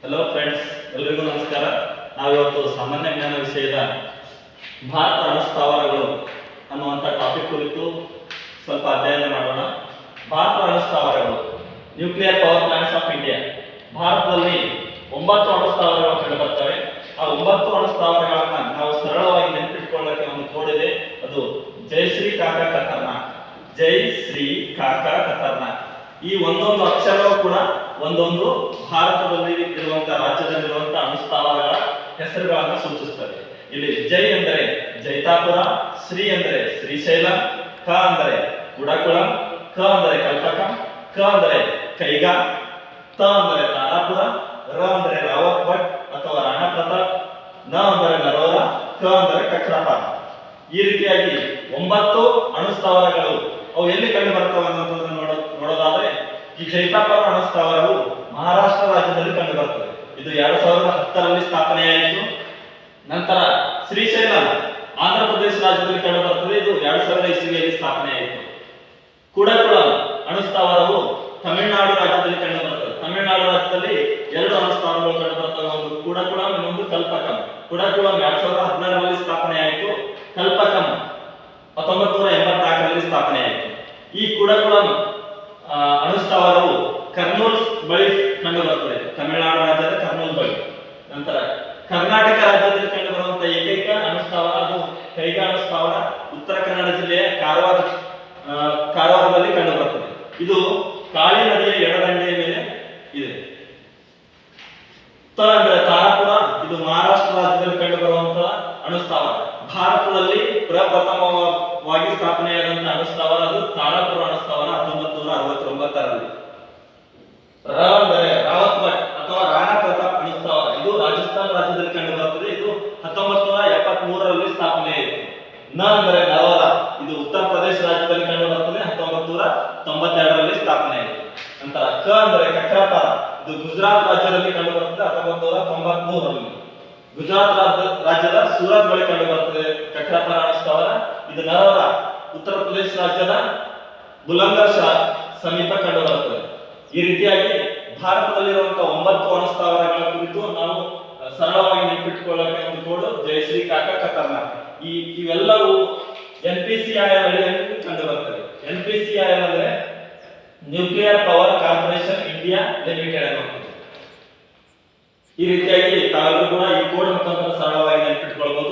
Hello friends, ಎಲ್ರಿಗೂ ನಮಸ್ಕಾರ. ನಾವಿವತ್ತು ಸಾಮಾನ್ಯ ಜ್ಞಾನ ವಿಷಯದ ಭಾರತ ಅಣುಸ್ಥಾವರಗಳು ಅನ್ನುವಂಥ ಟಾಪಿಕ್ ಕುರಿತು ಸ್ವಲ್ಪ ಅಧ್ಯಯನ ಮಾಡೋಣ. ಭಾರತ ಅಣುಸ್ಥಾವರಗಳು, nuclear power plants of India. ಭಾರತದಲ್ಲಿ 9 ಅಣುಸ್ಥಾವರಗಳು ಕಂಡುಬರ್ತವೆ. ಆ 9 ಅಣುಸ್ಥಾವರಗಳನ್ನ ನಾವು ಸರಳವಾಗಿ ನೆನಪಿಟ್ಕೊಳ್ಳೋಕೆ ಒಂದು ಕೋಡ್ ಇದೆ. ಅದು ಜಯಶ್ರೀ ಕಾಕಾ ಖತರ್ನಾಕ್. ಜೈ ಶ್ರೀ ಕಾಕಾ ಖತರ್ನಾಕ್. ಈ ಒಂದೊಂದು ಅಕ್ಷರವೂ ಕೂಡ ಒಂದೊಂದು ಭಾರತದಲ್ಲಿ ಇರುವಂತಹ ರಾಜ್ಯದಲ್ಲಿರುವಂತಹ ಅಣುಸ್ಥಾವರಗಳ ಹೆಸರುಗಳನ್ನು ಸೂಚಿಸುತ್ತದೆ. ಇಲ್ಲಿ ಜೈ ಅಂದರೆ ಜೈತಾಪುರ, ಶ್ರೀ ಅಂದರೆ ಶ್ರೀಶೈಲ, ಕ ಅಂದರೆ ಕುಡಕುಳಂ, ಕ ಅಂದರೆ ಕಲ್ಪಕಂ, ಕ ಅಂದರೆ ಕೈಗಾ, ತ ಅಂದರೆ ತಾರಾಪುರ, ರ ಅಂದರೆ ರಾವತ್ ಭಟ್ ಅಥವಾ ರಾಣಾ ಪ್ರತಾಪ್, ನ ಅಂದರೆ ನರೋರ, ಕ ಅಂದರೆ ಕಕ್ರಾಪಾರ. ಈ ರೀತಿಯಾಗಿ 9 ಅಣುಸ್ಥಾವರಗಳು ಅವು ಎಲ್ಲಿ ಕಂಡು ಬರ್ತವೆ ಅನ್ನೋದನ್ನು ನೋಡೋದಾದ್ರೆ, ಈ ಜೈತಾಪುರ ಅಣುಸ್ಥಾವರವು ಮಹಾರಾಷ್ಟ್ರ ರಾಜ್ಯದಲ್ಲಿ ಕಂಡು ಬರ್ತದೆ. ಇದು 2010ರಲ್ಲಿ ಸ್ಥಾಪನೆಯಾಯಿತು. ನಂತರ ಶ್ರೀಶೈಲ ಆಂಧ್ರ ಪ್ರದೇಶ ರಾಜ್ಯದಲ್ಲಿ ಕಂಡು ಬರ್ತದೆ. ಇದು 2000 ಇಸವಿಯಲ್ಲಿ ಸ್ಥಾಪನೆಯಾಯಿತು. ಕುಡಕುಳಂ ಅಣುಸ್ಥಾವರವು ತಮಿಳುನಾಡು ರಾಜ್ಯದಲ್ಲಿ ಕಂಡು ಬರ್ತದೆ. ತಮಿಳುನಾಡು ರಾಜ್ಯದಲ್ಲಿ 2 ಅಣುಸ್ಥಾವರಗಳು ಕಂಡು ಬರ್ತವೆ. ಒಂದು ಕುಡಕುಳಂ, ಇನ್ನೊಂದು ಕಲ್ಪಕಂ. ಕುಡಕುಳಂ 2016ರಲ್ಲಿ ಸ್ಥಾಪನೆಯಾಯಿತು. ಕಲ್ಪಕಂ 1984ರಲ್ಲಿ ಸ್ಥಾಪನೆಯಾಯಿತು. ಈ ಕುಡಕುಳಂ ಅಣುಸ್ಥಾವರವು ಕರ್ನೂಲ್ ಬಳಿ ಕಂಡು ಬರ್ತದೆ, ತಮಿಳುನಾಡು ರಾಜ್ಯದ ಕರ್ನೂಲ್ ಬಳಿ. ನಂತರ ಕರ್ನಾಟಕ ರಾಜ್ಯದಲ್ಲಿ ಕಂಡು ಬರುವಂತಹ ಏಕೈಕ ಅಣುಸ್ಥಾವರ ಅದು ಕೈಗಾ ಅಣುಸ್ಥಾವರ, ಉತ್ತರ ಕನ್ನಡ ಜಿಲ್ಲೆಯ ಕಾರವಾರದಲ್ಲಿ ಕಂಡು ಬರ್ತದೆ. ಇದು ಕಾಳಿ ನದಿಯ ಎಡದಂಡೆಯ ಮೇಲೆ ಇದೆ. ತ ಅಂದ್ರೆ ತಾರಾಪುರ, ಇದು ಮಹಾರಾಷ್ಟ್ರ ರಾಜ್ಯದಲ್ಲಿ ಕಂಡು ಬರುವಂತಹ ಅಣುಸ್ಥಾವರ. ಭಾರತದಲ್ಲಿ ಪ್ರಪ್ರಥಮವಾಗಿ ಸ್ಥಾಪನೆಯಾದಂತಹ ಅಣುಸ್ಥಾವರ ಅದು ತಾರಾಪುರ ಅಣುಸ್ಥಾವರ 1969ರಲ್ಲಿ. ರ ಅಂದರೆ ರಾವತ್ ಭಟ್ ಅಥವಾ ರಾಣಾ ಪ್ರತಾಪ್ ಅಣುಸ್ಥಾವರ, ಇದು ರಾಜಸ್ಥಾನ ರಾಜ್ಯದಲ್ಲಿ ಕಂಡು ಬರುತ್ತದೆ. ಇದು 1973ರಲ್ಲಿ ಸ್ಥಾಪನೆಯಾಯಿತು. ನ ಅಂದರೆ ನರೋರ, ಇದು ಉತ್ತರ ಪ್ರದೇಶ ರಾಜ್ಯದಲ್ಲಿ ಕಂಡು ಬರುತ್ತದೆ. 1992ರಲ್ಲಿ ಸ್ಥಾಪನೆಯಾಯಿತು. ನಂತರ ಕ ಅಂದರೆ ಕಕ್ರಾಪಾರ, ಇದು ಗುಜರಾತ್ ರಾಜ್ಯದಲ್ಲಿ ಕಂಡು ಬರುತ್ತದೆ. 1993ರಲ್ಲಿ ಗುಜರಾತ್ ರಾಜ್ಯದ ಸೂರತ್ ಬಳಿ ಕಂಡು ಬರುತ್ತದೆ ಕಕ್ರಾಪಾರ ಅಣುಸ್ಥಾವರ. ಇದು ನರೋರ, ಉತ್ತರ ಪ್ರದೇಶ ರಾಜ್ಯದ ಬುಲಂದರ್ ಶಹರ್ ಸಮೀಪ ಕಂಡು ಬರುತ್ತದೆ. ಈ ರೀತಿಯಾಗಿ ಭಾರತದಲ್ಲಿರುವಂತಹ 9 ಅಣುಸ್ಥಾವರಗಳ ಕುರಿತು ನಾವು ಸರಳವಾಗಿ ನೆನಪಿಟ್ಟುಕೊಳ್ಳಕ್ಕೆ ಒಂದು ಕೋಡ್ ಜಯಶ್ರೀ ಕಾಕಾ ಖತರ್ನಾಕ್. ಇವೆಲ್ಲವೂ NPCIL ಅಡಿಯಲ್ಲಿ ಕಂಡು ಬರ್ತವೆ. NPCIL ಅಂದ್ರೆ nuclear power corporation India limited ಅನ್ನುವಂಥದ್ದು. ಈ ರೀತಿಯಾಗಿ ತಾವೆಲ್ಲರೂ ಕೂಡ ಈ ಕೋಡ್ ಮುಖಾಂತರ ಸರಳವಾಗಿ ನೆನಪಿಟ್ಟುಕೊಳ್ಳಬಹುದು.